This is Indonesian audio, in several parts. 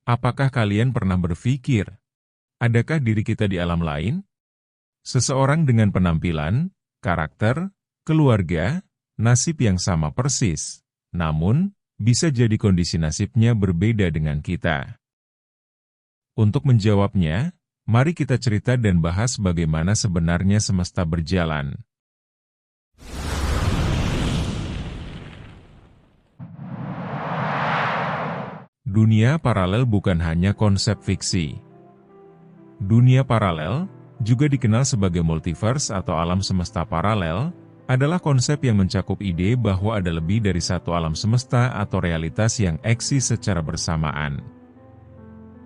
Apakah kalian pernah berpikir, adakah diri kita di alam lain? Seseorang dengan penampilan, karakter, keluarga, nasib yang sama persis, namun, bisa jadi kondisi nasibnya berbeda dengan kita. Untuk menjawabnya, mari kita cerita dan bahas bagaimana sebenarnya semesta berjalan. Dunia paralel bukan hanya konsep fiksi. Dunia paralel, juga dikenal sebagai multiverse atau alam semesta paralel, adalah konsep yang mencakup ide bahwa ada lebih dari satu alam semesta atau realitas yang eksis secara bersamaan.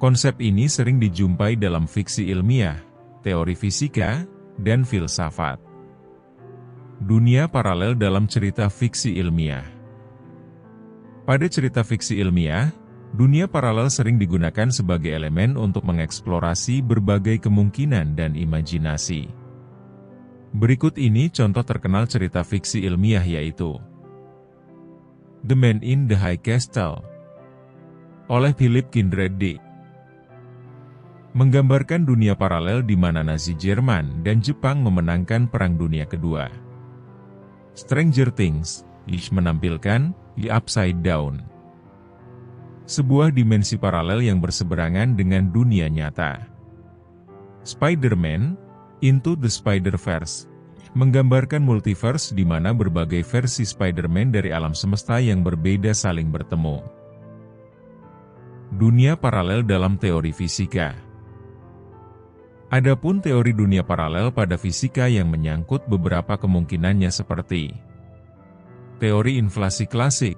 Konsep ini sering dijumpai dalam fiksi ilmiah, teori fisika, dan filsafat. Dunia paralel dalam cerita fiksi ilmiah. Pada cerita fiksi ilmiah, dunia paralel sering digunakan sebagai elemen untuk mengeksplorasi berbagai kemungkinan dan imajinasi. Berikut ini contoh terkenal cerita fiksi ilmiah yaitu The Man in the High Castle oleh Philip Kindred Dick. Menggambarkan dunia paralel di mana Nazi Jerman dan Jepang memenangkan Perang Dunia Kedua. Stranger Things menampilkan The Upside Down, sebuah dimensi paralel yang berseberangan dengan dunia nyata. Spider-Man Into the Spider-Verse menggambarkan multiverse di mana berbagai versi Spider-Man dari alam semesta yang berbeda saling bertemu. Dunia paralel dalam teori fisika. Adapun teori dunia paralel pada fisika yang menyangkut beberapa kemungkinannya seperti teori inflasi klasik.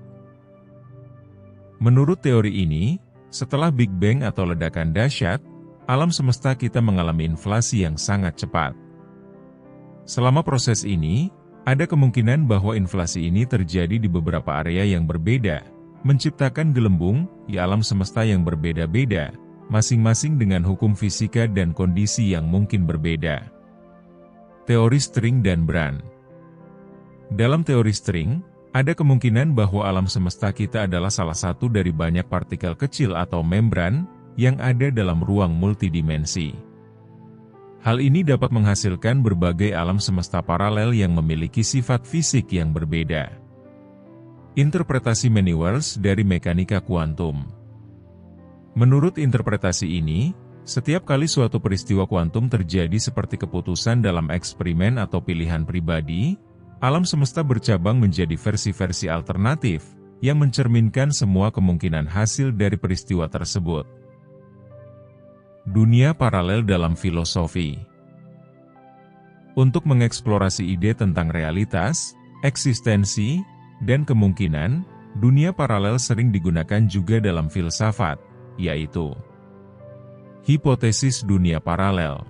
Menurut teori ini, setelah Big Bang atau ledakan dahsyat, alam semesta kita mengalami inflasi yang sangat cepat. Selama proses ini, ada kemungkinan bahwa inflasi ini terjadi di beberapa area yang berbeda, menciptakan gelembung di alam semesta yang berbeda-beda, masing-masing dengan hukum fisika dan kondisi yang mungkin berbeda. Teori string dan Brand. Dalam teori string, ada kemungkinan bahwa alam semesta kita adalah salah satu dari banyak partikel kecil atau membran yang ada dalam ruang multidimensi. Hal ini dapat menghasilkan berbagai alam semesta paralel yang memiliki sifat fisik yang berbeda. Interpretasi many worlds dari mekanika kuantum. Menurut interpretasi ini, setiap kali suatu peristiwa kuantum terjadi seperti keputusan dalam eksperimen atau pilihan pribadi, alam semesta bercabang menjadi versi-versi alternatif yang mencerminkan semua kemungkinan hasil dari peristiwa tersebut. Dunia paralel dalam filosofi. Untuk mengeksplorasi ide tentang realitas, eksistensi, dan kemungkinan, dunia paralel sering digunakan juga dalam filsafat, yaitu hipotesis dunia paralel.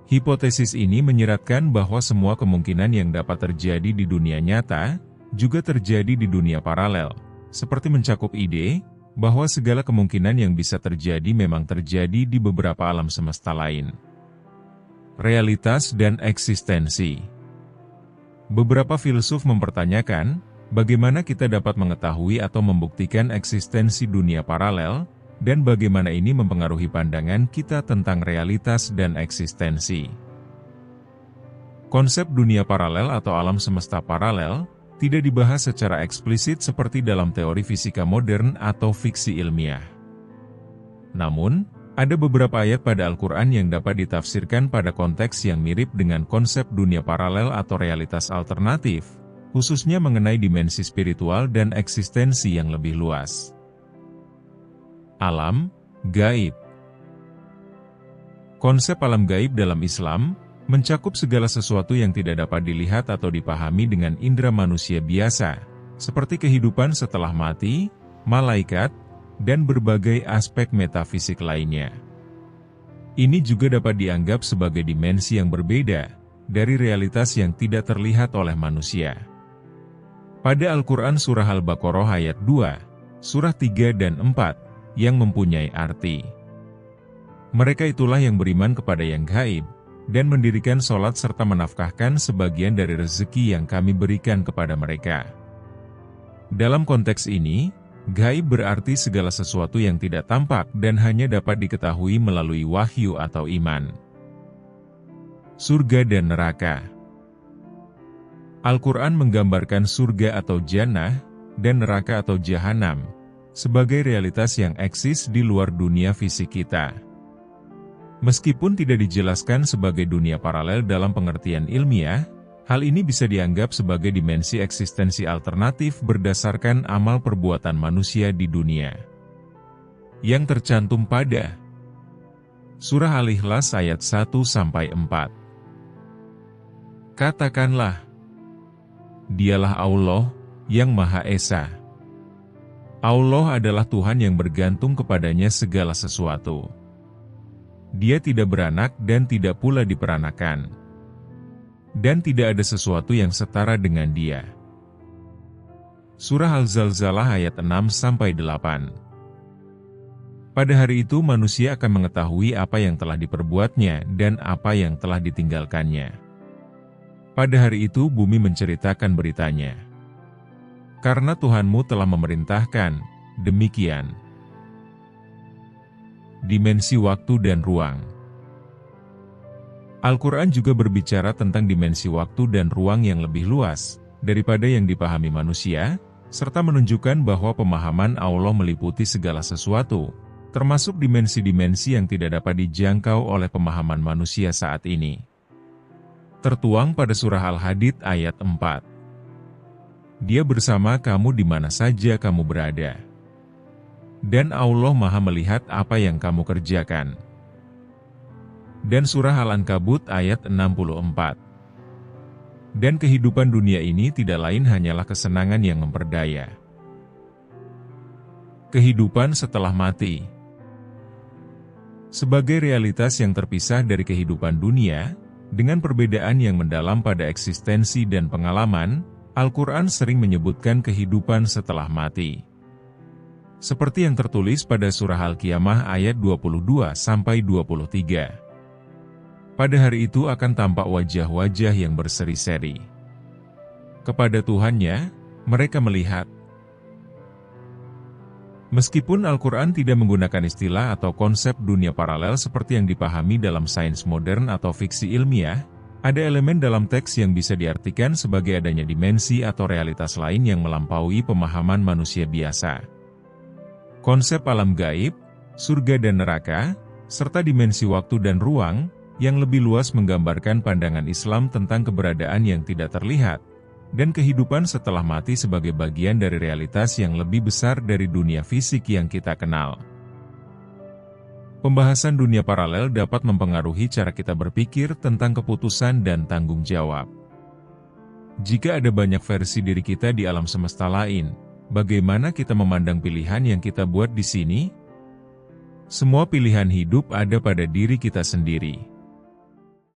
Hipotesis ini menyiratkan bahwa semua kemungkinan yang dapat terjadi di dunia nyata, juga terjadi di dunia paralel, seperti mencakup ide bahwa segala kemungkinan yang bisa terjadi memang terjadi di beberapa alam semesta lain. Realitas dan eksistensi. Beberapa filsuf mempertanyakan, bagaimana kita dapat mengetahui atau membuktikan eksistensi dunia paralel, dan bagaimana ini mempengaruhi pandangan kita tentang realitas dan eksistensi. Konsep dunia paralel atau alam semesta paralel tidak dibahas secara eksplisit seperti dalam teori fisika modern atau fiksi ilmiah. Namun, ada beberapa ayat pada Al-Quran yang dapat ditafsirkan pada konteks yang mirip dengan konsep dunia paralel atau realitas alternatif, khususnya mengenai dimensi spiritual dan eksistensi yang lebih luas. Alam gaib. Konsep alam gaib dalam Islam mencakup segala sesuatu yang tidak dapat dilihat atau dipahami dengan indera manusia biasa, seperti kehidupan setelah mati, malaikat, dan berbagai aspek metafisik lainnya. Ini juga dapat dianggap sebagai dimensi yang berbeda dari realitas yang tidak terlihat oleh manusia. Pada Al-Quran Surah Al-Baqarah ayat 2, Surah 3 dan 4, yang mempunyai arti. Mereka itulah yang beriman kepada yang gaib, dan mendirikan sholat serta menafkahkan sebagian dari rezeki yang kami berikan kepada mereka. Dalam konteks ini, Gaib berarti segala sesuatu yang tidak tampak dan hanya dapat diketahui melalui wahyu atau iman. Surga dan neraka. Al-Quran menggambarkan surga atau jannah, dan neraka atau jahanam, sebagai realitas yang eksis di luar dunia fisik kita. Meskipun tidak dijelaskan sebagai dunia paralel dalam pengertian ilmiah, hal ini bisa dianggap sebagai dimensi eksistensi alternatif berdasarkan amal perbuatan manusia di dunia. Yang tercantum pada Surah Al-Ikhlas ayat 1-4. Katakanlah, Dialah Allah, yang Maha Esa. Allah adalah Tuhan yang bergantung kepadanya segala sesuatu. Dia tidak beranak dan tidak pula diperanakan. Dan tidak ada sesuatu yang setara dengan Dia. Surah Al-Zalzalah ayat 6-8. Pada hari itu manusia akan mengetahui apa yang telah diperbuatnya dan apa yang telah ditinggalkannya. Pada hari itu bumi menceritakan beritanya. Karena Tuhanmu telah memerintahkan, demikian. Dimensi waktu dan ruang. Al-Quran juga berbicara tentang dimensi waktu dan ruang yang lebih luas daripada yang dipahami manusia, serta menunjukkan bahwa pemahaman Allah meliputi segala sesuatu, termasuk dimensi-dimensi yang tidak dapat dijangkau oleh pemahaman manusia saat ini. Tertuang pada surah Al-Hadid ayat 4. Dia bersama kamu di mana saja kamu berada. Dan Allah Maha melihat apa yang kamu kerjakan. Dan surah Al-Ankabut ayat 64. Dan kehidupan dunia ini tidak lain hanyalah kesenangan yang memperdaya. Kehidupan setelah mati. Sebagai realitas yang terpisah dari kehidupan dunia, dengan perbedaan yang mendalam pada eksistensi dan pengalaman, Al-Quran sering menyebutkan kehidupan setelah mati. Seperti yang tertulis pada surah Al-Qiyamah ayat 22-23. Pada hari itu akan tampak wajah-wajah yang berseri-seri. Kepada Tuhannya, mereka melihat. Meskipun Al-Quran tidak menggunakan istilah atau konsep dunia paralel seperti yang dipahami dalam sains modern atau fiksi ilmiah, ada elemen dalam teks yang bisa diartikan sebagai adanya dimensi atau realitas lain yang melampaui pemahaman manusia biasa. Konsep alam gaib, surga dan neraka, serta dimensi waktu dan ruang, yang lebih luas menggambarkan pandangan Islam tentang keberadaan yang tidak terlihat, dan kehidupan setelah mati sebagai bagian dari realitas yang lebih besar dari dunia fisik yang kita kenal. Pembahasan dunia paralel dapat mempengaruhi cara kita berpikir tentang keputusan dan tanggung jawab. Jika ada banyak versi diri kita di alam semesta lain, bagaimana kita memandang pilihan yang kita buat di sini? Semua pilihan hidup ada pada diri kita sendiri.